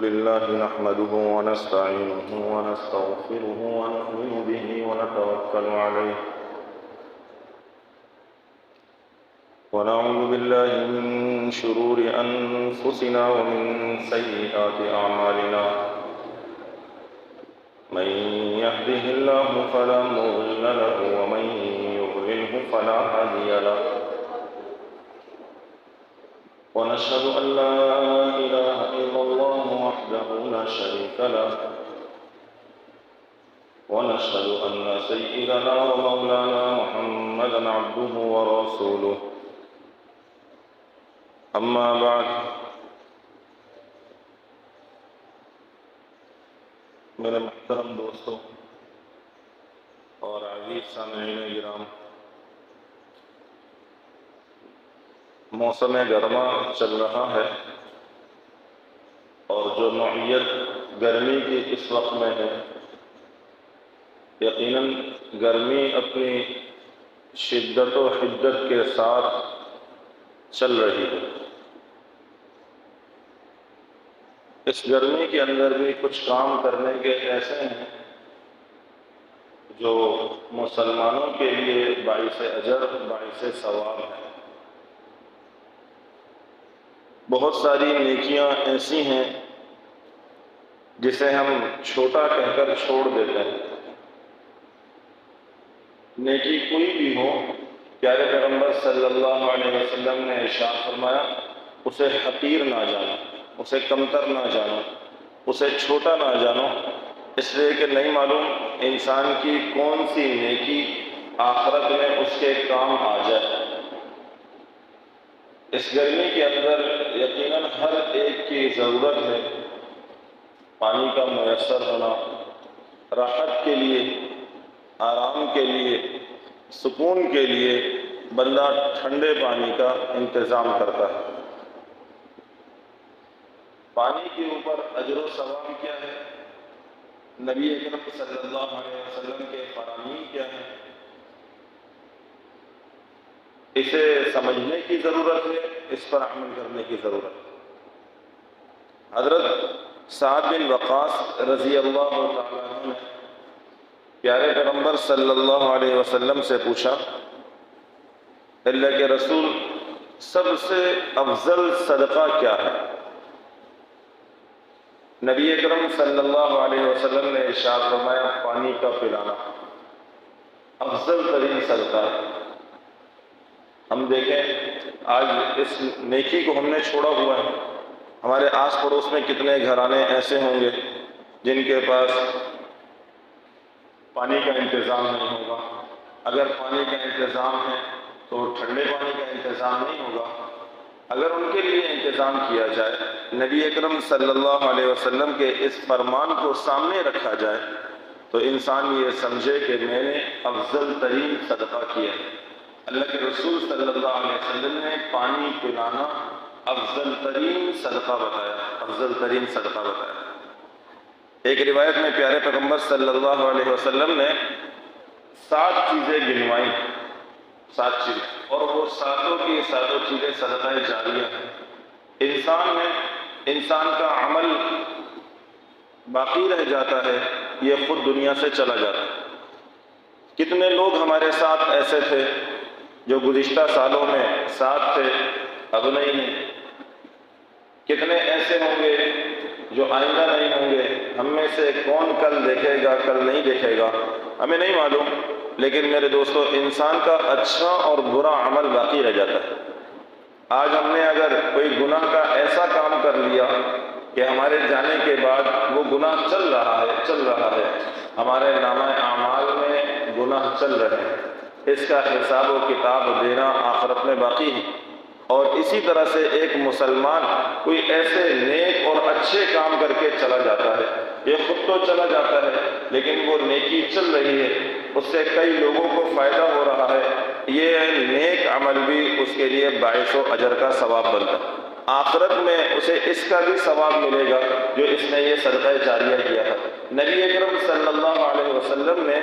لله نحمده ونستعينه ونستغفره ونؤمن به ونتوكل عليه ونعوذ بالله من شرور أنفسنا ومن سيئات أعمالنا من يهده الله فلا مضل له ومن يضلله فلا هادي له ونشهد أن لا إله إلا الله وحده لا شريك له ونشهد أن سيدنا ومولانا محمدا عبده ورسوله أما بعد میرے محترم دوستوں اور عزیز سامعین کرام، موسم گرما چل رہا ہے اور جو نوعیت گرمی کی اس وقت میں ہے، یقیناً گرمی اپنی شدت و حدت کے ساتھ چل رہی ہے۔ اس گرمی کے اندر بھی کچھ کام کرنے کے ایسے ہیں جو مسلمانوں کے لیے باعث اجر باعث ثواب ہے۔ بہت ساری نیکیاں ایسی ہیں جسے ہم چھوٹا کہہ کر چھوڑ دیتے ہیں۔ نیکی کوئی بھی ہو، پیارے پیغمبر صلی اللہ علیہ وسلم نے ارشاد فرمایا، اسے حقیر نہ جانو، اسے کمتر نہ جانو، اسے چھوٹا نہ جانو، اس لیے کہ نہیں معلوم انسان کی کون سی نیکی آخرت میں اس کے کام آ جائے۔ اس گرمی کے اندر یقیناً ہر ایک کی ضرورت ہے پانی کا میسر ہونا، راحت کے لیے، آرام کے لیے، سکون کے لیے بندہ ٹھنڈے پانی کا انتظام کرتا ہے۔ پانی کے اوپر اجر و ثواب کیا ہے، نبی اکرم صلی اللہ علیہ وسلم کے فرامین کیا ہے، اسے سمجھنے کی ضرورت ہے، اس پر عمل کرنے کی ضرورت ہے۔ حضرت سعد بن وقاص رضی اللہ تعالیٰ عنہ نے پیارے پیغمبر صلی اللہ علیہ وسلم سے پوچھا، اللہ کے رسول، سب سے افضل صدقہ کیا ہے؟ نبی اکرم صلی اللہ علیہ وسلم نے ارشاد فرمایا، پانی کا پلانا افضل ترین صدقہ ہے۔ ہم دیکھیں آج اس نیکی کو ہم نے چھوڑا ہوا ہے۔ ہمارے آس پڑوس میں کتنے گھرانے ایسے ہوں گے جن کے پاس پانی کا انتظام نہیں ہوگا۔ اگر پانی کا انتظام ہے تو ٹھنڈے پانی کا انتظام نہیں ہوگا۔ اگر ان کے لیے انتظام کیا جائے، نبی اکرم صلی اللہ علیہ وسلم کے اس فرمان کو سامنے رکھا جائے تو انسان یہ سمجھے کہ میں نے افضل ترین صدقہ کیا ہے۔ اللہ کے رسول صلی اللہ علیہ وسلم نے پانی پلانا افضل ترین صدقہ بتایا، افضل ترین صدقہ بتایا۔ ایک روایت میں پیارے پیغمبر صلی اللہ علیہ وسلم نے 7 چیزیں گنوائیں، 7 چیزیں، اور وہ ساتوں کی ساتوں چیزیں صدقہ جاریہ ہیں۔ انسان کا عمل باقی رہ جاتا ہے، یہ خود دنیا سے چلا جاتا ہے۔ کتنے لوگ ہمارے ساتھ ایسے تھے جو گزشتہ سالوں میں ساتھ تھے، اب نہیں ہیں۔ کتنے ایسے ہوں گے جو آئندہ نہیں ہوں گے۔ ہم میں سے کون کل دیکھے گا، کل نہیں دیکھے گا، ہمیں نہیں معلوم۔ لیکن میرے دوستو، انسان کا اچھا اور برا عمل باقی رہ جاتا ہے۔ آج ہم نے اگر کوئی گناہ کا ایسا کام کر لیا کہ ہمارے جانے کے بعد وہ گناہ چل رہا ہے، ہمارے نامہ اعمال میں گناہ چل رہے ہیں، اس کا حساب و کتاب دینا آخرت میں باقی ہے۔ اور اسی طرح سے ایک مسلمان کوئی ایسے نیک اور اچھے کام کر کے چلا جاتا ہے، یہ خود تو چلا جاتا ہے لیکن وہ نیکی چل رہی ہے، اس سے کئی لوگوں کو فائدہ ہو رہا ہے، یہ نیک عمل بھی اس کے لیے باعث و اجر کا ثواب بنتا ہے۔ آخرت میں اسے اس کا بھی ثواب ملے گا جو اس نے یہ صدقہ جاریہ کیا ہے۔ نبی اکرم صلی اللہ علیہ وسلم نے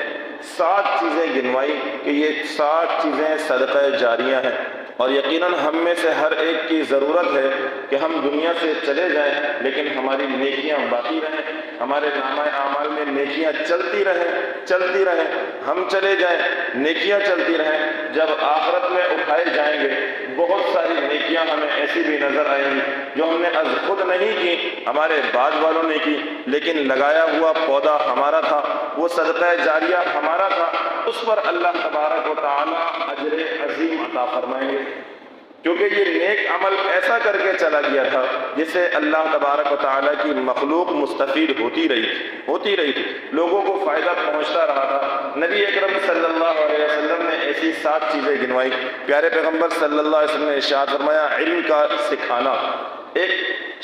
7 چیزیں گنوائی کہ یہ 7 چیزیں صدقہ جاریہ ہیں، اور یقیناً ہم میں سے ہر ایک کی ضرورت ہے کہ ہم دنیا سے چلے جائیں لیکن ہماری نیکیاں باقی رہیں، ہمارے نامہ اعمال میں نیکیاں چلتی رہیں، ہم چلے جائیں نیکیاں چلتی رہیں۔ جب آخرت میں اٹھائے جائیں گے بہت ساری نیکیاں ہمیں ایسی بھی نظر آئیں گی جو ہم نے از خود نہیں کی، ہمارے بعد والوں نے کی، لیکن لگایا ہوا پودا ہمارا تھا، وہ صدقہ جاریہ ہمارا تھا، اس پر اللہ تبارک و تعالی اجر عظیم عطا فرمائیں گے، کیونکہ یہ نیک عمل ایسا کر کے چلا گیا تھا جس سے اللہ تبارک و تعالیٰ کی مخلوق مستفید ہوتی رہی تھی، لوگوں کو فائدہ پہنچتا رہا تھا۔ نبی اکرم صلی اللہ علیہ وسلم نے ایسی 7 چیزیں گنوائی۔ پیارے پیغمبر صلی اللہ علیہ وسلم نے ارشاد فرمایا، علم کا سکھانا۔ ایک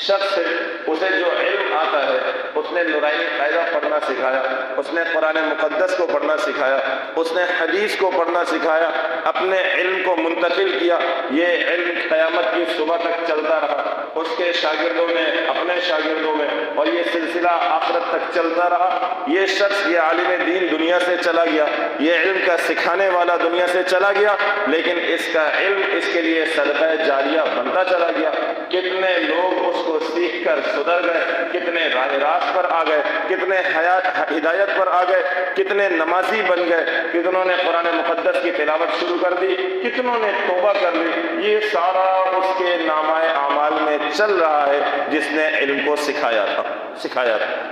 شخص ہے، اسے جو علم آتا ہے، اس نے نورانی قاعدہ پڑھنا سکھایا، اس نے قرآن مقدس کو پڑھنا سکھایا، اس نے حدیث کو پڑھنا سکھایا، اپنے علم کو منتقل کیا، یہ علم قیامت کی صبح تک چلتا رہا، اس کے شاگردوں میں، اپنے شاگردوں میں، اور یہ سلسلہ آخرت تک چلتا رہا۔ یہ شخص، یہ عالم دین دنیا سے چلا گیا، یہ علم کا سکھانے والا دنیا سے چلا گیا، لیکن اس کا علم اس کے لیے صدقہ جاریہ بنتا چلا گیا۔ کتنے لوگ اس کو سیکھ کر سدھر گئے، کتنے راہ راست پر آ گئے، کتنے ہدایت پر آ گئے، کتنے نمازی بن گئے، کتنوں نے قرآن مقدس کی تلاوت شروع کر دی، کتنوں نے توبہ کر لی۔ یہ سارا اس کے نامہ اعمال میں چل رہا ہے جس نے علم کو سکھایا تھا۔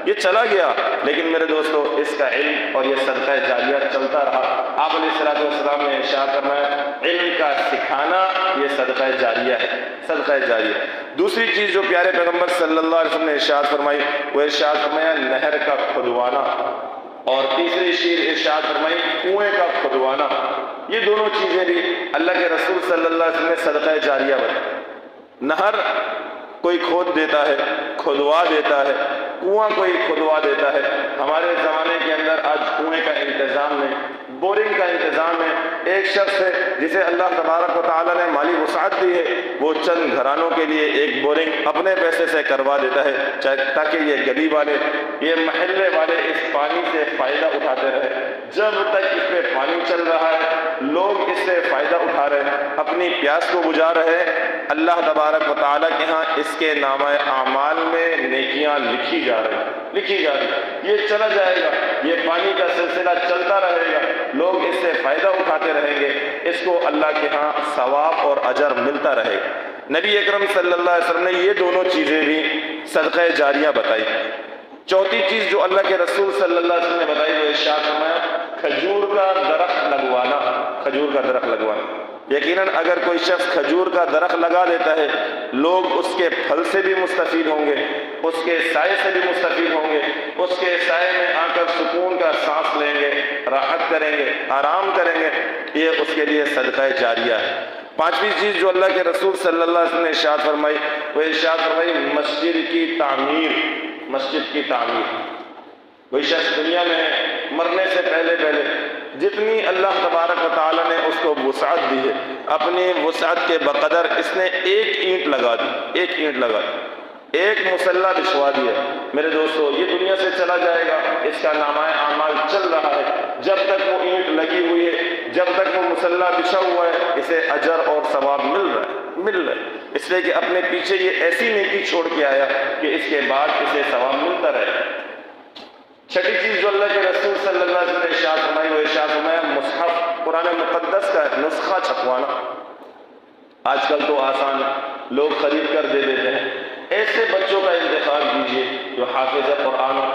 یہ چلا گیا، لیکن میرے دوستو اس کا علم اور یہ صدقہ جاریہ چلتا رہا۔ آپ علیہ السلام نے ارشاد فرمایا، علم کا سکھانا یہ صدقہ جاریہ ہے، صدقہ جاریہ۔ دوسری چیز جو پیارے پیغمبر صلی اللہ علیہ وسلم نے ارشاد فرمائی، وہ ارشاد فرمایا نہر کا کھدوانا، اور تیسری چیز ارشاد فرمائی کنویں کا کھدوانا۔ یہ دونوں چیزیں بھی اللہ کے رسول صلی اللہ علیہ وسلم نے صدقہ جاریہ بتائی۔ نہر کوئی کھود دیتا ہے، کھدوا دیتا ہے، کنواں کوئی کھدوا دیتا ہے۔ ہمارے زمانے کے اندر آج کنویں کا انتظام نہیں، بورنگ کا انتظام ہے۔ ایک شخص ہے جسے اللہ تبارک و تعالیٰ نے مالی وسعت دی ہے، وہ چند گھرانوں کے لیے ایک بورنگ اپنے پیسے سے کروا دیتا ہے تاکہ یہ گلی والے، یہ محلے والے اس پانی سے فائدہ اٹھاتے رہے۔ جب تک اس پہ پانی چل رہا ہے لوگ اس سے فائدہ اٹھا رہے ہیں، اپنی پیاس کو بجھا رہے ہیں۔ اللہ تبارک و تعالیٰ کے ہاں اس کے نامہ اعمال میں نیکیاں لکھی جا رہی، یہ چلا جائے گا، یہ پانی کا سلسلہ چلتا رہے گا، لوگ اس سے فائدہ اٹھاتے رہیں گے، اس کو اللہ کے ہاں ثواب اور اجر ملتا رہے گا۔ نبی اکرم صلی اللہ علیہ وسلم نے یہ دونوں چیزیں بھی صدقہ جاریہ بتائی۔ چوتھی چیز جو اللہ کے رسول صلی اللہ علیہ وسلم نے بتائی وہ ارشاد فرمایا کھجور کا درخت لگوانا، کھجور کا درخت لگوانا۔ یقیناً اگر کوئی شخص کھجور کا درخت لگا دیتا ہے، لوگ اس کے پھل سے بھی مستفید ہوں گے، اس کے سائے سے بھی مستفید ہوں گے، اس کے سائے میں آ کر سکون کا سانس لیں گے، راحت کریں گے، آرام کریں گے، یہ اس کے لیے صدقہ جاریہ ہے۔ پانچویں چیز جو اللہ کے رسول صلی اللہ علیہ وسلم نے ارشاد فرمائی وہ ارشاد فرمائی مسجد کی تعمیر، مسجد کی تعمیر۔ وہی شخص دنیا میں مرنے سے پہلے جتنی اللہ تبارک و تعالیٰ نے اس کو وسعت دی ہے، اپنی وسعت کے بقدر اس نے ایک اینٹ لگا دی، ایک مصلی بچھوا دیا۔ میرے دوستو یہ دنیا سے چلا جائے گا، اس کا نامہ اعمال چل رہا ہے، جب تک وہ اینٹ لگی ہوئی ہے، جب تک وہ مصلی بچھا ہوا ہے، اسے اجر اور ثواب مل رہا ہے، اس لیے کہ اپنے پیچھے یہ ایسی نیکی چھوڑ کے آیا کہ اس کے بعد اسے ثواب ملتا رہے۔ چھٹی چیز جو اللہ کے رسول صلی اللہ علیہ وسلم نے ارشاد فرمائی وہ ارشاد فرمایا مصحف، قرآن مقدس کا نسخہ چھپوانا۔ آج کل تو آسان ہے، لوگ خرید کر دے دیتے ہیں۔ ایسے بچوں کا انتخاب کیجیے جو حافظ قرآن ہو،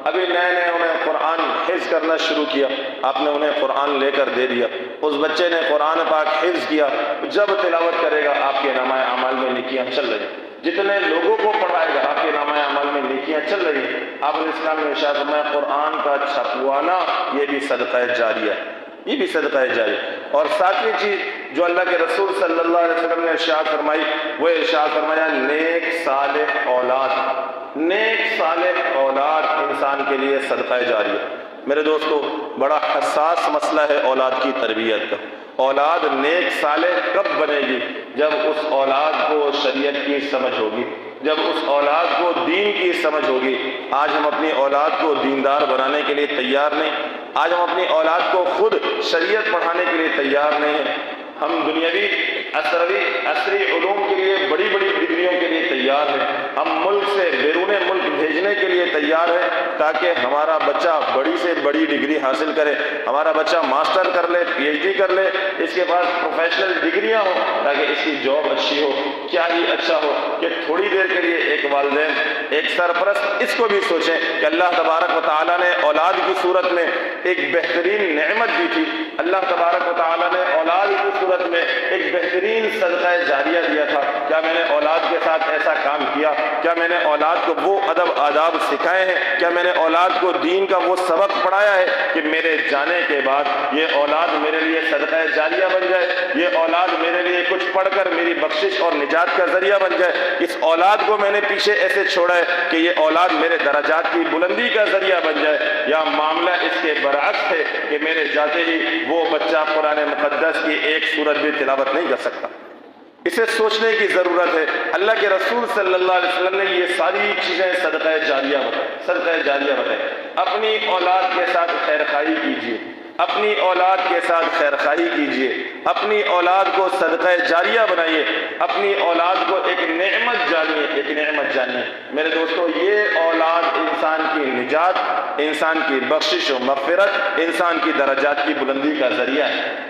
ابھی نئے انہیں قرآن حفظ کرنا شروع کیا، آپ نے انہیں قرآن لے کر دے دیا، اس بچے نے قرآن پاک حفظ کیا، جب تلاوت کرے گا آپ کے نامہ اعمال میں نیکیاں چل رہی، جتنے لوگوں کو پڑھائے گا آپ کے نامہ اعمال میں نیکیاں چل رہی ہیں۔ آپ علیہ السلام نے ارشاد فرمایا قرآن کا چھپوانا یہ بھی صدقہ جاریہ ہے، یہ بھی صدقہ جاریہ۔ اور ساتویں چیز جو اللہ کے رسول صلی اللہ علیہ وسلم نے ارشاد فرمائی وہ ارشاد فرمایا نیک صالح اولاد، نیک صالح اولاد انسان کے لیے صدقہ جاریہ۔ میرے دوستو بڑا حساس مسئلہ ہے اولاد کی تربیت کا۔ اولاد نیک صالح کب بنے گی؟ جب اس اولاد کو شریعت کی سمجھ ہوگی، جب اس اولاد کو دین کی سمجھ ہوگی۔ آج ہم اپنی اولاد کو دیندار بنانے کے لیے تیار نہیں، آج ہم اپنی اولاد کو خود شریعت پڑھانے کے لیے تیار نہیں ہیں۔ ہم دنیاوی عصری علوم کے لیے بڑی بڑی ڈگریوں کے لیے تیار ہیں، ہم ملک سے بیرون ملک بھیجنے کے لیے تیار ہیں تاکہ ہمارا بچہ بڑی سے بڑی ڈگری حاصل کرے، ہمارا بچہ ماسٹر کر لے، پی ایچ ڈی کر لے، اس کے پاس پروفیشنل ڈگریاں ہوں تاکہ اس کی جاب اچھی ہو۔ کیا ہی اچھا ہو کہ تھوڑی دیر کے لیے ایک والدین، ایک سرپرست اس کو بھی سوچیں کہ اللہ تبارک و تعالیٰ نے اولاد کی صورت میں ایک بہترین نعمت دی تھی، اللہ تبارک و تعالیٰ نے اولاد کی صورت میں ایک بہترین صدقہ جاریہ دیا تھا۔ کیا میں نے اولاد کے ساتھ ایسا کام کیا؟ کیا میں نے اولاد کو وہ ادب آداب سکھائے ہیں؟ کیا میں نے اولاد کو دین کا وہ سبق پڑھایا ہے کہ میرے جانے کے بعد یہ اولاد میرے لیے صدقہ جاریہ بن جائے، یہ اولاد میرے لیے کچھ پڑھ کر میری بخشش اور نجات کا ذریعہ بن جائے؟ اس اولاد کو میں نے پیچھے ایسے چھوڑا ہے کہ یہ اولاد میرے درجات کی بلندی کا ذریعہ بن جائے، یا معاملہ اس کے برعکس ہے کہ میرے جاتے ہی وہ بچہ قرآن مقدس کی ایک سورت بھی تلاوت نہیں کر سکتا؟ اسے سوچنے کی ضرورت ہے۔ اللہ کے رسول صلی اللہ علیہ وسلم نے یہ ساری چیزیں صدقہ جاریہ بتائیں۔ اپنی اولاد کے ساتھ خیر خواہی کیجیے، اپنی اولاد کے ساتھ خیر خواہی کیجیے، اپنی اولاد کو صدقہ جاریہ بنائیے، اپنی اولاد کو ایک نعمت جانیے۔ میرے دوستو، یہ اولاد انسان کی نجات، انسان کی بخشش و مغفرت، انسان کی درجات کی بلندی کا ذریعہ ہے،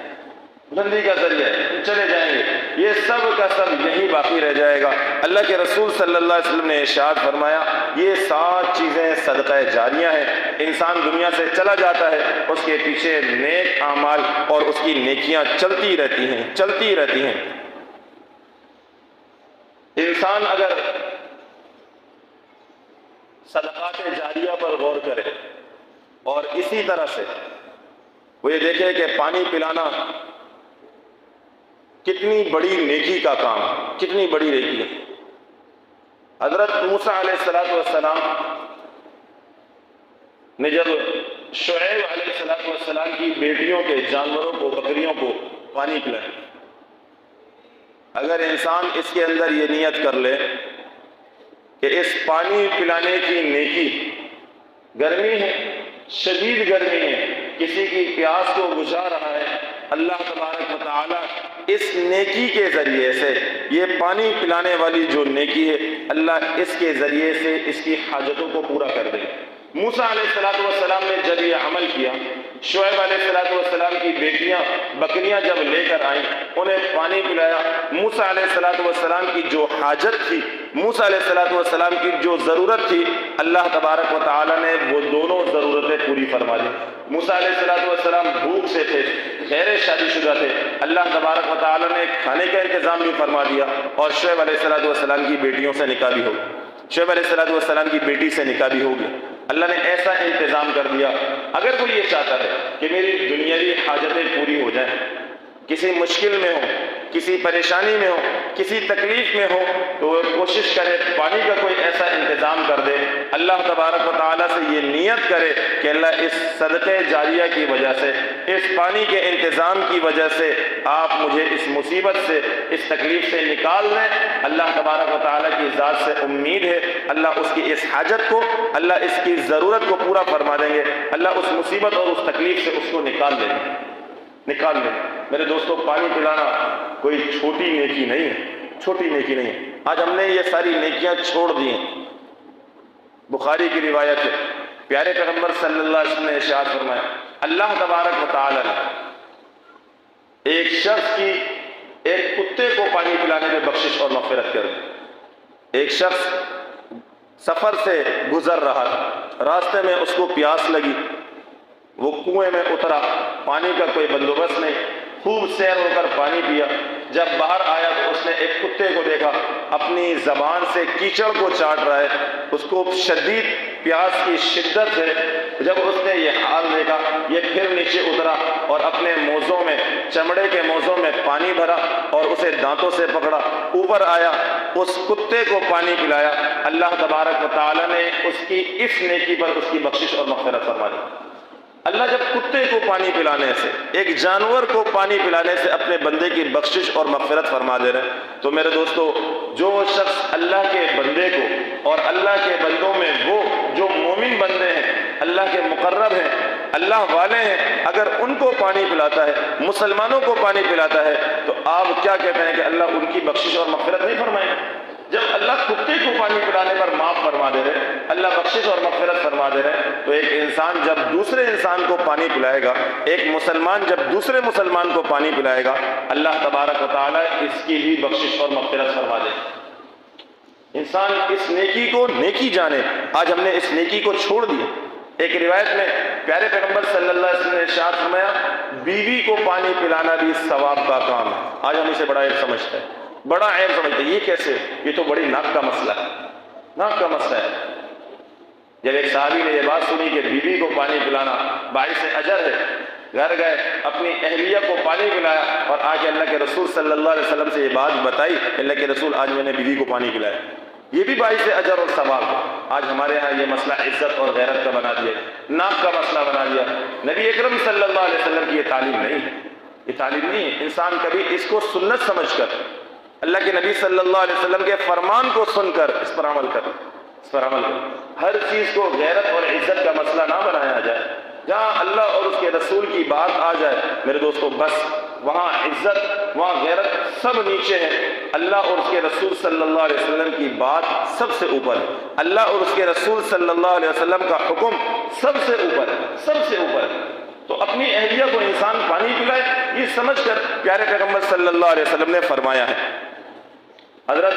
چلے جائیں گے، یہ سب کا سب یہی باقی رہ جائے گا۔ اللہ کے رسول صلی اللہ علیہ وسلم نے ارشاد فرمایا، یہ 7 چیزیں صدقہ جاریہ ہیں۔ انسان دنیا سے چلا جاتا ہے، اس کے پیچھے نیک اعمال اور اس کی نیکیاں چلتی رہتی ہیں۔ انسان اگر صدقات جاریہ پر غور کرے اور اسی طرح سے وہ یہ دیکھے کہ پانی پلانا کتنی بڑی نیکی کا کام، کتنی بڑی نیکی ہے۔ حضرت موسیٰ علیہ السلام نے جب شعیب علیہ السلام کی بیٹیوں کے جانوروں کو، بکریوں کو پانی پلایا، اگر انسان اس کے اندر یہ نیت کر لے کہ اس پانی پلانے کی نیکی، گرمی ہے، شدید گرمی ہے، کسی کی پیاس کو بجھا رہا ہے، اللہ تبارک و تعالی اس نیکی کے ذریعے سے، یہ پانی پلانے والی جو نیکی ہے، اللہ اس کے ذریعے سے اس کی حاجتوں کو پورا کر دے۔ موسیٰ علیہ السلام نے جب یہ عمل کیا، شعیب علیہ السلام کی بیٹیاں بکریاں جب لے کر آئیں، انہیں پانی پلایا، موسیٰ علیہ السلام کی جو حاجت تھی، موسیٰ علیہ السلام کی جو ضرورت تھی، اللہ تبارک و تعالی نے وہ دونوں ضرورتیں پوری فرما دی۔ موسیٰ علیہ السلام بھوک سے تھے، غیر شادی شدہ تھے، اللہ تبارک و تعالی نے کھانے کا انتظام بھی فرما دیا، اور شعیب علیہ السلام کی بیٹیوں سے نکاح بھی ہو گیا، شعیب علیہ السلام کی بیٹی سے نکاح بھی ہو گیا۔ اللہ نے ایسا انتظام کر دیا۔ اگر کوئی یہ چاہتا ہے کہ میری دنیاوی حاجتیں پوری ہو جائیں، کسی مشکل میں ہو، کسی پریشانی میں ہو، کسی تکلیف میں ہو، تو وہ کوشش کرے پانی کا کوئی ایسا انتظام کر دے، اللہ تبارک و تعالیٰ سے یہ نیت کرے کہ اللہ اس صدقہ جاریہ کی وجہ سے، اس پانی کے انتظام کی وجہ سے آپ مجھے اس مصیبت سے، اس تکلیف سے نکال دیں۔ اللہ تبارک و تعالیٰ کی ذات سے امید ہے اللہ اس کی اس حاجت کو، اللہ اس کی ضرورت کو پورا فرما دیں گے، اللہ اس مصیبت اور اس تکلیف سے اس کو نکال دیں گے۔ میرے دوستو، پانی پلانا کوئی چھوٹی نیکی نہیں ہے، آج ہم نے یہ ساری نیکیاں چھوڑ دی ہیں۔ بخاری کی روایت ہے، پیارے پیغمبر صلی اللہ علیہ وسلم نے ارشاد فرمایا، اللہ تبارک و تعالی نے ایک شخص کی، ایک کتے کو پانی پلانے میں بخشش اور مغفرت کر دی۔ ایک شخص سفر سے گزر رہا تھا، راستے میں اس کو پیاس لگی، وہ کنویں میں اترا، پانی کا کوئی بندوبست نہیں، خوب سیر ہو کر پانی پیا۔ جب باہر آیا تو اس نے ایک کتے کو دیکھا، اپنی زبان سے کیچڑ کو چاٹ رہا ہے، اس کو شدید پیاس کی شدت ہے۔ جب اس نے یہ حال دیکھا، یہ پھر نیچے اترا اور اپنے موزوں میں، چمڑے کے موزوں میں پانی بھرا اور اسے دانتوں سے پکڑا، اوپر آیا، اس کتے کو پانی پلایا۔ اللہ تبارک و تعالی نے اس کی اس نیکی پر اس کی بخشش اور مغفرت فرما دی۔ اللہ جب کتے کو پانی پلانے سے، ایک جانور کو پانی پلانے سے اپنے بندے کی بخشش اور مغفرت فرما دے رہے ہیں، تو میرے دوستو، جو شخص اللہ کے بندے کو اور اللہ کے بندوں میں وہ جو مومن بندے ہیں، اللہ کے مقرب ہیں، اللہ والے ہیں، اگر ان کو پانی پلاتا ہے، مسلمانوں کو پانی پلاتا ہے، تو آپ کیا کہتے ہیں کہ اللہ ان کی بخشش اور مغفرت نہیں فرمائے گا؟ جب اللہ کتے کو پانی پلانے پر معاف فرما دے رہے، اللہ بخشش اور مغفرت فرما دے رہے، تو ایک انسان جب دوسرے انسان کو پانی پلائے گا، ایک مسلمان جب دوسرے مسلمان کو پانی پلائے گا، اللہ تبارک و تعالیٰ اس کی بھی بخشش اور مغفرت فرما دے گا۔ انسان اس نیکی کو نیکی جانے، آج ہم نے اس نیکی کو چھوڑ دیا۔ ایک روایت میں پیارے پیغمبر صلی اللہ علیہ وسلم نے ارشاد فرمایا، بیوی کو پانی پلانا بھی ثواب کا کام ہے۔ آج ہم اسے بڑا عیب سمجھتے ہیں، بڑا عیب سمجھتے ہیں، یہ کیسے؟ یہ تو بڑی ناک کا مسئلہ ہے، ناک کا مسئلہ ہے۔ جب ایک صحابی نے یہ بات سنی کہ بیوی کو پانی پلانا باعث اجر ہے، گھر گئے، اپنی اہلیہ کو پانی پلایا اور آج اللہ کے رسول صلی اللہ علیہ وسلم سے یہ بات بتائی، اللہ کے رسول آج میں نے بیوی کو پانی پلایا، یہ بھی باعث اجر اور ثواب ہے۔ آج ہمارے ہاں یہ مسئلہ عزت اور غیرت کا بنا دیا، ناک کا مسئلہ بنا دیا۔ نبی اکرم صلی اللہ علیہ وسلم کی یہ تعلیم نہیں ہے، یہ تعلیم نہیں ہے۔ انسان کبھی اس کو سنت سمجھ کر، اللہ کے نبی صلی اللہ علیہ وسلم کے فرمان کو سن کر اس پر عمل کر، اس پر عمل کر۔ ہر چیز کو غیرت اور عزت کا مسئلہ نہ بنایا جائے۔ جہاں اللہ اور اس کے رسول کی بات آ جائے میرے دوستو، بس وہاں عزت، وہاں غیرت سب نیچے ہے۔ اللہ اور اس کے رسول صلی اللہ علیہ وسلم کی بات سب سے اوپر ہے، اللہ اور اس کے رسول صلی اللہ علیہ وسلم کا حکم سب سے اوپر ہے، سب سے اوپر ہے۔ تو اپنی اہلیہ کو انسان پانی پلائے، یہ سمجھ کر پیارے پیغمبر صلی اللہ علیہ وسلم نے فرمایا ہے۔ حضرت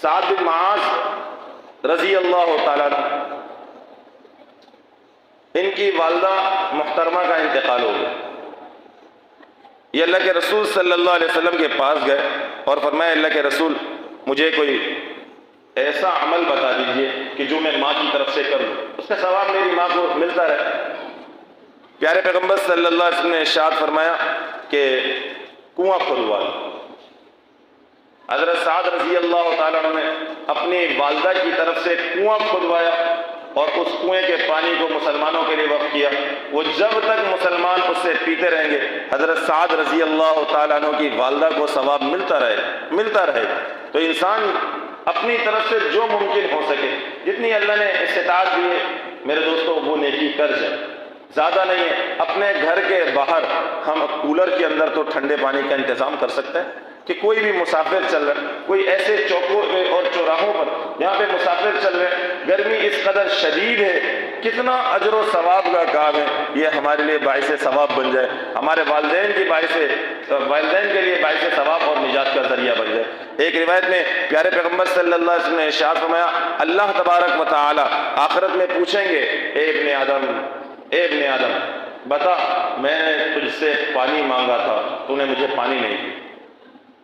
سعد بن معاذ رضی اللہ تعالیٰ عنہ، ان کی والدہ محترمہ کا انتقال ہو گیا۔ یہ اللہ کے رسول صلی اللہ علیہ وسلم کے پاس گئے اور فرمایا، اللہ کے رسول مجھے کوئی ایسا عمل بتا دیجئے کہ جو میں ماں کی طرف سے کروں، اس کا ثواب میری ماں کو ملتا رہے۔ پیارے پیغمبر صلی اللہ علیہ وسلم نے ارشاد فرمایا کہ کنواں کھدوا لو۔ حضرت سعد رضی اللہ تعالیٰ عنہ نے اپنی والدہ کی طرف سے کنواں کھدوایا اور اس کنویں کے پانی کو مسلمانوں کے لیے وقف کیا۔ وہ جب تک مسلمان اس سے پیتے رہیں گے، حضرت سعد رضی اللہ تعالیٰ عنہ کی والدہ کو ثواب ملتا رہے۔ تو انسان اپنی طرف سے جو ممکن ہو سکے، جتنی اللہ نے استطاعت دی ہے میرے دوستو، وہ نیکی کر جائے، زیادہ نہیں ہے۔ اپنے گھر کے باہر ہم کولر کے اندر تو ٹھنڈے پانی کا انتظام کر سکتے ہیں کہ کوئی بھی مسافر چل رہا ہے، کوئی ایسے چوکوں پہ اور چوراہوں پر جہاں پہ مسافر چل رہے ہیں، گرمی اس قدر شدید ہے، کتنا اجر و ثواب کا کام ہے، یہ ہمارے لیے باعث ثواب بن جائے، ہمارے والدین کے لیے باعث ثواب اور نجات کا ذریعہ بن جائے۔ ایک روایت میں پیارے پیغمبر صلی اللہ علیہ وسلم نے ارشاد فرمایا، اللہ تبارک و تعالی آخرت میں پوچھیں گے، اے ابن آدم بتا، میں نے تجھ سے پانی مانگا تھا، تو نے مجھے پانی نہیں دیا۔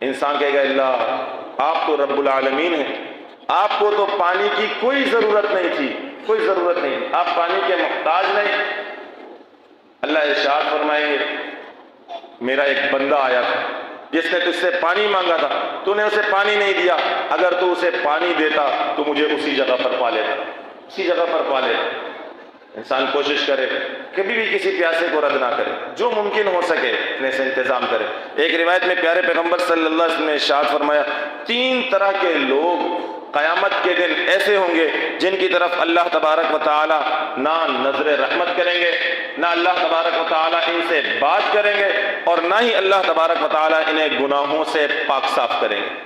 انسان کہے گا، اللہ آپ تو رب العالمین ہیں، آپ کو تو پانی کی کوئی ضرورت نہیں تھی، کوئی ضرورت نہیں، آپ پانی کے محتاج نہیں۔ اللہ ارشاد فرمائیں گے، میرا ایک بندہ آیا تھا جس نے تجھ سے پانی مانگا تھا، تو نے اسے پانی نہیں دیا، اگر تو اسے پانی دیتا تو مجھے اسی جگہ پر پا لیتا، اسی جگہ پر پا لیتا۔ انسان کوشش کرے کبھی بھی کسی پیاسے کو رد نہ کرے، جو ممکن ہو سکے اپنے سے انتظام کرے۔ ایک روایت میں پیارے پیغمبر صلی اللہ علیہ وسلم نے ارشاد فرمایا، 3 طرح کے لوگ قیامت کے دن ایسے ہوں گے جن کی طرف اللہ تبارک و تعالی نہ نظر رحمت کریں گے، نہ اللہ تبارک و تعالی ان سے بات کریں گے، اور نہ ہی اللہ تبارک و تعالی انہیں گناہوں سے پاک صاف کریں گے۔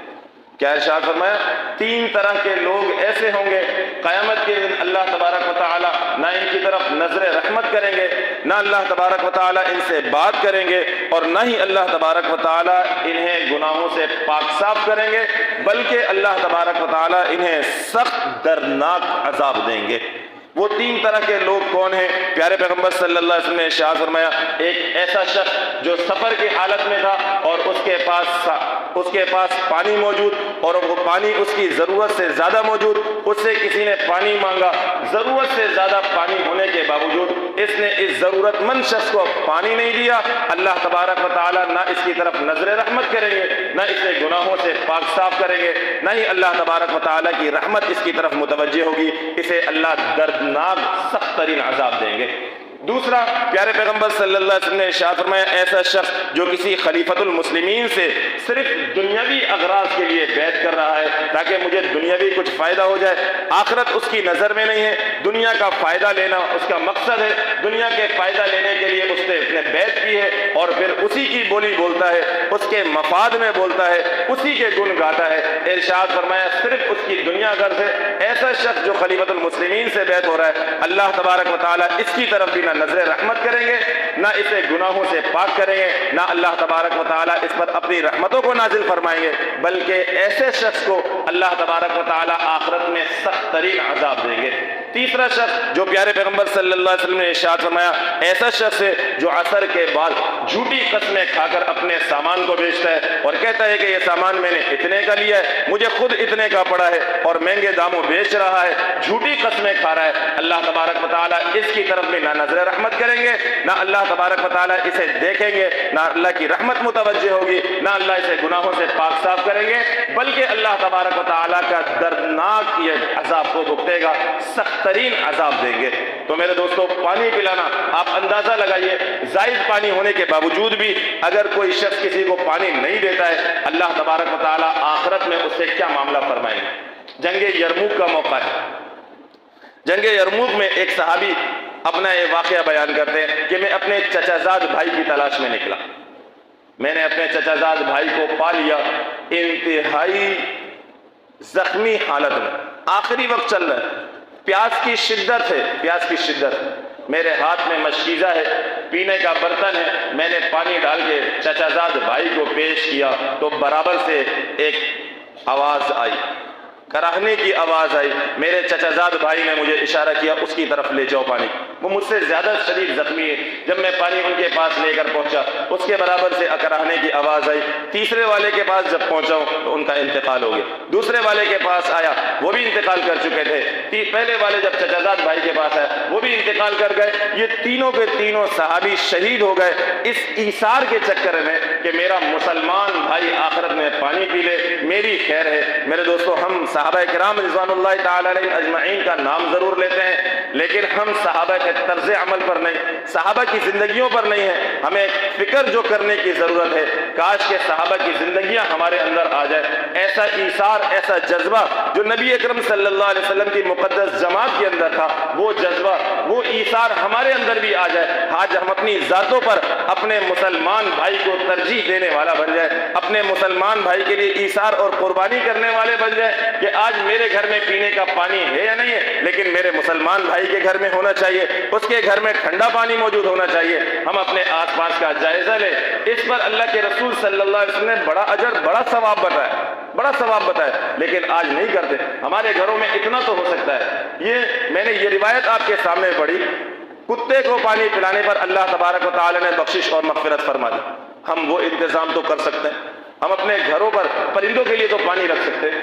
کیا ارشاد فرمایا؟ 3 طرح کے لوگ ایسے ہوں گے قیامت کے دن اللہ تبارک و تعالی نہ ان کی طرف نظر رحمت کریں گے، نہ اللہ تبارک و تعالی ان سے بات کریں گے، اور نہ ہی اللہ تبارک و تعالی انہیں گناہوں سے پاک صاف کریں گے، بلکہ اللہ تبارک و تعالی انہیں سخت دردناک عذاب دیں گے۔ وہ 3 طرح کے لوگ کون ہیں؟ پیارے پیغمبر صلی اللہ علیہ وسلم نے ارشاد فرمایا، ایک ایسا شخص جو سفر کی حالت میں تھا اور اس کے پاس پانی موجود، اور وہ پانی اس کی ضرورت سے زیادہ موجود، اس سے کسی نے پانی مانگا، ضرورت سے زیادہ پانی ہونے کے باوجود اس نے اس ضرورت مند شخص کو پانی نہیں دیا، اللہ تبارک و تعالی نہ اس کی طرف نظر رحمت کریں گے، نہ اسے گناہوں سے پاک صاف کریں گے، نہ ہی اللہ تبارک و تعالی کی رحمت اس کی طرف متوجہ ہوگی، اسے اللہ دردناک سخت ترین عذاب دیں گے۔ دوسرا، پیارے پیغمبر صلی اللہ علیہ وسلم نے ارشاد فرمایا ایسا شخص جو کسی خلیفۃ المسلمین سے صرف دنیاوی اغراض کے لیے بیعت کر رہا ہے تاکہ مجھے دنیاوی کچھ فائدہ ہو جائے، آخرت اس کی نظر میں نہیں ہے، دنیا کا فائدہ لینا اس کا مقصد ہے، دنیا کے فائدہ لینے کے لیے اس نے بیعت کی ہے اور پھر اسی کی بولی بولتا ہے، اس کے مفاد میں بولتا ہے، اسی کے گن گاتا ہے، ارشاد فرمایا صرف اس کی دنیا غرض ہے، ایسا شخص جو خلیفۃ المسلمین سے بیعت ہو رہا ہے اللہ تبارک و تعالیٰ اس کی طرف بھی نہ نظر رحمت کریں گے، نہ اسے گناہوں سے پاک کریں گے، نہ اللہ تبارک و تعالیٰ اس پر اپنی رحمتوں کو نازل فرمائیں گے، بلکہ ایسے شخص کو اللہ تبارک و تعالیٰ آخرت میں سخت ترین عذاب دیں گے۔ تیسرا شخص جو پیارے پیغمبر صلی اللہ علیہ وسلم نے ارشاد فرمایا ایسا شخص ہے جو عصر کے بعد جھوٹی قسمیں کھا کر اپنے سامان کو بیچتا ہے اور کہتا ہے کہ یہ سامان میں نے اتنے کا لیا ہے، مجھے خود اتنے کا پڑا ہے اور مہنگے داموں بیچ رہا ہے، جھوٹی قسمیں کھا رہا ہے، اللہ تبارک و تعالیٰ اس کی طرف بھی نہ نظر رحمت کریں گے، نہ اللہ تبارک و تعالیٰ اسے دیکھیں گے، نہ اللہ کی رحمت متوجہ ہوگی، نہ اللہ اسے گناہوں سے پاک صاف کریں گے، بلکہ اللہ تبارک و تعالیٰ کا دردناک یہ عذاب کو بھگتے گا، سخت ترین عذاب دیں گے۔ تو میرے دوستو پانی پلانا، آپ اندازہ لگائیے زائد پانی ہونے کے باوجود بھی اگر کوئی شخص کسی کو پانی نہیں دیتا ہے اللہ تبارک و تعالیٰ آخرت میں اس سے کیا معاملہ فرمائیں گے۔ جنگ یرموک کا موقع ہے، جنگ یرموک میں ایک صحابی اپنا یہ واقعہ بیان کرتے ہیں کہ میں اپنے چچا زاد بھائی کی تلاش میں نکلا، میں نے اپنے چچا زاد بھائی کو پا لیا، انتہائی زخمی حالت میں، آخری وقت چل رہا ہے، پیاس کی شدت ہے، پیاس کی شدت، میرے ہاتھ میں مشکیزہ ہے، پینے کا برتن ہے، میں نے پانی ڈال کے چچا زاد بھائی کو پیش کیا تو برابر سے ایک آواز آئی، کراہنے کی آواز آئی، میرے چچا زاد بھائی نے مجھے اشارہ کیا اس کی طرف لے جاؤ پانی، وہ مجھ سے زیادہ شدید زخمی ہے، جب میں پانی ان کے پاس لے کر پہنچا اس کے برابر سے کراہنے کی آواز آئی، تیسرے والے کے پاس جب پہنچا تو ان کا انتقال ہو گیا، دوسرے والے کے پاس آیا وہ بھی انتقال کر چکے تھے، پہلے والے جب چچا زاد بھائی کے پاس آیا وہ بھی انتقال کر گئے، یہ تینوں کے تینوں صحابی شہید ہو گئے اس ایثار کے چکر میں کہ میرا مسلمان بھائی آخرت میں پانی پی لے، میری خیر ہے۔ میرے دوستو ہم صحابہ کرام رضوان اللہ تعالی علیہ اجمعین کا نام ضرور لیتے ہیں لیکن ہم صحابہ کے طرز عمل پر نہیں، صحابہ کی زندگیوں پر نہیں ہے، ہمیں فکر جو کرنے کی ضرورت ہے کاش کہ صحابہ کی زندگیاں ہمارے اندر آ جائے، ایسا ایثار، ایسا جذبہ جو نبی اکرم صلی اللہ علیہ وسلم کی مقدس جماعت کے اندر تھا، وہ جذبہ، وہ ایثار ہمارے اندر بھی آ جائے، آج ہم اپنی ذاتوں پر اپنے مسلمان بھائی کو ترجیح دینے والا بن جائے، اپنے مسلمان بھائی کے لیے ایثار اور قربانی کرنے والے بن جائے کہ آج میرے گھر میں پینے کا پانی ہے یا نہیں ہے لیکن میرے مسلمان بھائی کے گھر میں ہونا چاہیے، اس کے گھر میں ٹھنڈا پانی موجود ہونا چاہیے، ہم اپنے آس پاس کا جائزہ لیں، اس پر اللہ کے رسول صلی اللہ علیہ وسلم نے بڑا اجر، بڑا ثواب بتایا، بڑا ثواب بتایا، لیکن آج نہیں کرتے۔ ہمارے گھروں میں اتنا تو ہو سکتا ہے، میں نے یہ روایت آپ کے سامنے پڑھی، کتے کو پانی پلانے پر اللہ تبارک و تعالی نے بخشش اور مغفرت فرما دی، ہم وہ انتظام تو کر سکتے ہیں، ہم اپنے گھروں پر پرندوں کے لیے تو پانی رکھ سکتے ہیں،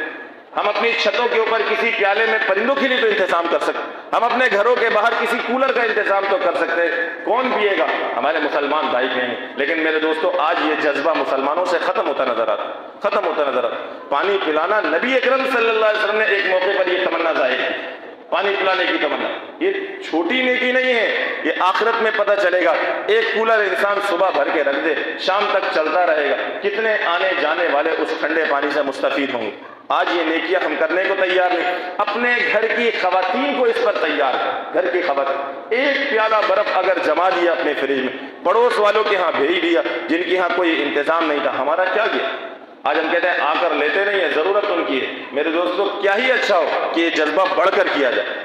ہم اپنی چھتوں کے اوپر کسی پیالے میں پرندوں کے لیے تو انتظام کر سکتے ہیں، ہم اپنے گھروں کے باہر کسی کولر کا انتظام تو کر سکتے ہیں، کون پیے گا؟ ہمارے مسلمان بھائی کہیں گے، لیکن میرے دوستو آج یہ جذبہ مسلمانوں سے ختم ہوتا نظر آتا، ختم ہوتا نظر آتا۔ پانی پلانا، نبی اکرم صلی اللہ علیہ وسلم نے ایک موقع پر یہ تمنا ظاہر کی، پانی پلانے کی تمنا، یہ چھوٹی نیکی نہیں ہے، یہ آخرت میں پتہ چلے گا، ایک کولر انسان صبح بھر کے رکھ دے شام تک چلتا رہے گا، کتنے آنے جانے والے اس ٹھنڈے پانی سے مستفید ہوں گے۔ آج یہ نیکیاں ہم کرنے کو تیار نہیں، اپنے گھر کی خواتین کو اس پر تیار کر، گھر کی خواتین ایک پیالہ برف اگر جما دیا اپنے فریج میں، پڑوس والوں کے ہاں بھیج دیا جن کے ہاں کوئی انتظام نہیں تھا، ہمارا کیا گیا؟ آج ہم کہتے ہیں آ کر لیتے نہیں ہیں، ضرورت ان کی ہے۔ میرے دوستو کیا ہی اچھا ہو کہ یہ جذبہ بڑھ کر کیا جائے،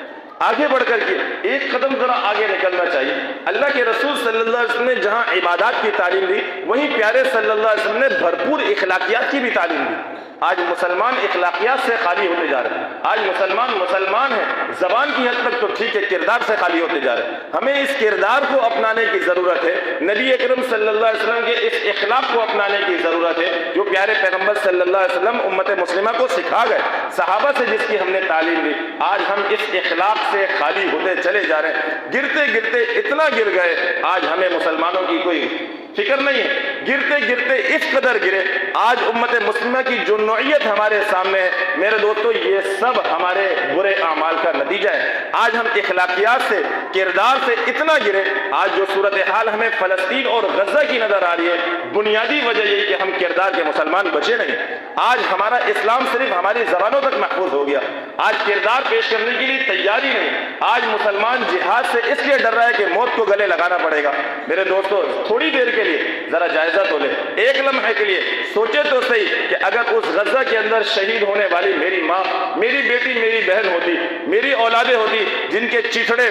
آگے بڑھ کر کے ایک قدم ذرا آگے نکلنا چاہیے۔ اللہ کے رسول صلی اللہ علیہ وسلم نے جہاں عبادات کی تعلیم دی وہیں پیارے صلی اللہ علیہ وسلم نے بھرپور اخلاقیات کی بھی تعلیم دی۔ آج مسلمان اخلاقیات سے خالی ہوتے جا رہے ہیں، آج مسلمان ہیں، زبان کی حد تک تو ٹھیک ہے، کردار سے خالی ہوتے جا رہے ہیں۔ ہمیں اس کردار کو اپنانے کی ضرورت ہے، نبی اکرم صلی اللہ علیہ وسلم کے اس اخلاق کو اپنانے کی ضرورت ہے جو پیارے پیغمبر صلی اللہ علیہ وسلم امت مسلمہ کو سکھا گئے، صحابہ سے جس کی ہم نے تعلیم لی۔ آج ہم اس اخلاق سے خالی ہوتے چلے جا رہے ہیں، گرتے گرتے اتنا گر گئے، آج ہمیں مسلمانوں کی کوئی فکر نہیں ہے. گرتے گرتے اس قدر گرے. آج امت مسلمہ کی جو نوعیت ہمارے سامنے ہے میرے دوستو، یہ سب ہمارے برے اعمال کا نتیجہ ہے. آج ہم اخلاقیات سے، کردار سے اتنا گرے. آج جو صورتحال ہمیں فلسطین اور غزہ کی نظر آ رہی ہے، بنیادی وجہ یہی کہ ہم کردار کے مسلمان بچے نہیں. آج ہمارا اسلام صرف ہماری زبانوں تک محفوظ ہو گیا. آج کردار پیش کرنے کے لیے تیاری نہیں. آج مسلمان جہاد سے اس لیے ڈر رہا ہے کہ موت کو گلے لگانا پڑے گا. میرے دوستو، تھوڑی دیر کے لیے ذرا جائزہ تو لے. ایک لمحے کے لیے سوچے تو صحیح کہ اگر اس غزہ کے اندر شہید ہونے والی میری ماں، میری بیٹی، میری بہن ہوتی، میری اولادیں ہوتی، جن کے چیتڑے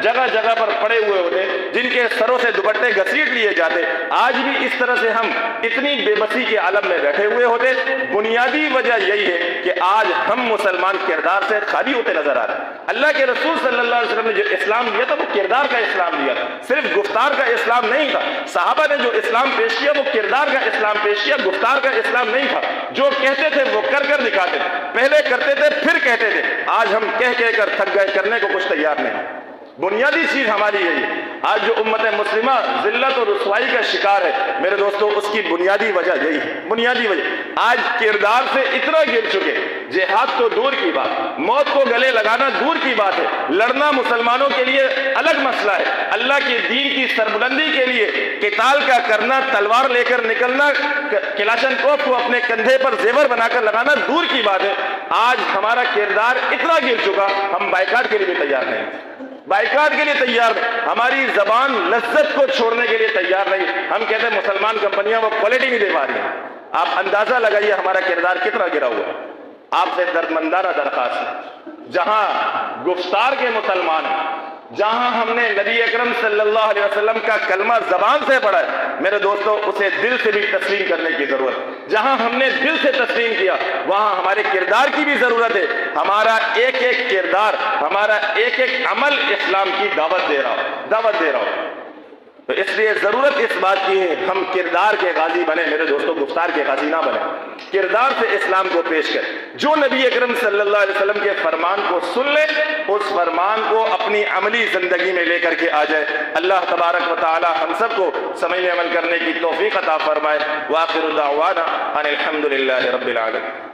جگہ جگہ پر پڑے ہوئے ہوتے، جن کے سروں سے دوپٹے گھسیٹ لیے جاتے، آج بھی اس طرح سے ہم اتنی بے بسی کے عالم میں بیٹھے ہوئے ہوتے. بنیادی وجہ یہی ہے کہ آج ہم مسلمان کردار سے خالی ہوتے نظر آ رہے ہیں. اللہ کے رسول صلی اللہ علیہ وسلم نے جو اسلام دیا تھا وہ کردار کا اسلام دیا تھا، صرف گفتار کا اسلام نہیں تھا. صحابہ نے جو اسلام پیش کیا وہ کردار کا اسلام پیش کیا، گفتار کا اسلام نہیں تھا. جو کہتے تھے وہ کر کر دکھاتے تھے، پہلے کرتے تھے پھر کہتے تھے. آج ہم کہہ کر تھک گئے، کرنے کو کچھ تیار نہیں. بنیادی چیز ہماری یہی ہے. آج جو امت مسلمہ ذلت اور رسوائی کا شکار ہے میرے دوستو، اس کی بنیادی وجہ یہی ہے. بنیادی وجہ آج کردار سے اتنا گر چکے. جہاد تو دور کی بات، موت کو گلے لگانا دور کی بات ہے. لڑنا مسلمانوں کے لیے الگ مسئلہ ہے. اللہ کے دین کی سربلندی کے لیے قتال کا کرنا، تلوار لے کر نکلنا، کلاشن کوف کو اپنے کندھے پر زیور بنا کر لگانا دور کی بات ہے. آج ہمارا کردار اتنا گر چکا، ہم بائیکاٹ کے لیے بھی تیار نہیں. بائیکاٹ کے لیے تیار نہیں. ہماری زبان لذت کو چھوڑنے کے لیے تیار نہیں. ہم کہتے ہیں مسلمان کمپنیاں وہ کوالٹی نہیں دے پا رہی ہیں. آپ اندازہ لگائیے ہمارا کردار کتنا گرا ہوا ہے. آپ سے دردمندانہ درخواست ہے، جہاں گفتار کے مسلمان ہیں، جہاں ہم نے نبی اکرم صلی اللہ علیہ وسلم کا کلمہ زبان سے پڑھا ہے میرے دوستو، اسے دل سے بھی تسلیم کرنے کی ضرورت ہے. جہاں ہم نے دل سے تسلیم کیا وہاں ہمارے کردار کی بھی ضرورت ہے. ہمارا ایک ایک کردار، ہمارا ایک ایک عمل اسلام کی دعوت دے رہا ہو. تو اس لیے ضرورت اس بات کی ہے ہم کردار کے غازی بنے میرے دوستو، گفتار کے غازی نہ بنے. کردار سے اسلام کو پیش کر. جو نبی اکرم صلی اللہ علیہ وسلم کے فرمان کو سن لے، اس فرمان کو اپنی عملی زندگی میں لے کر کے آ جائے. اللہ تبارک و تعالی ہم سب کو سمجھنے عمل کرنے کی توفیق عطا فرمائے. وآخر دعوانا ان الحمد للہ رب العالمین.